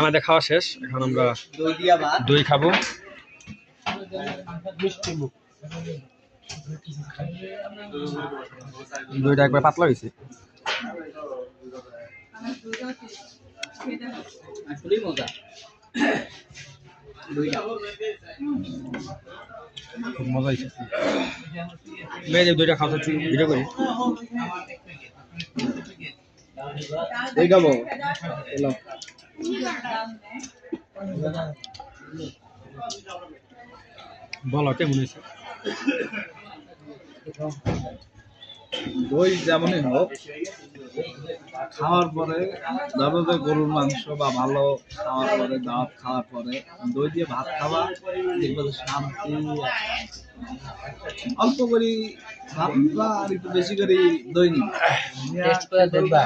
আমাদের খাওয়া শেষ, এখন আমরা দই খাবো। দইটা একবার পাতলা হয়েছে। খুব মজা হয়েছে। মেয়েদের দইটা খাওয়া হচ্ছে, ভিডিও করি। দই খাবো বলো কেমন হয়েছে? দই যেমনই হোক, খাওয়ার পরে ধরো যে গরুর মাংস বা ভালো খাওয়ার পরে, দাওয়াত খাওয়ার পরে দই দিয়ে ভাত খাওয়া দেখবো যে শান্তি। অল্প করে ভাত বা আর একটু বেশি করে দই নিবা।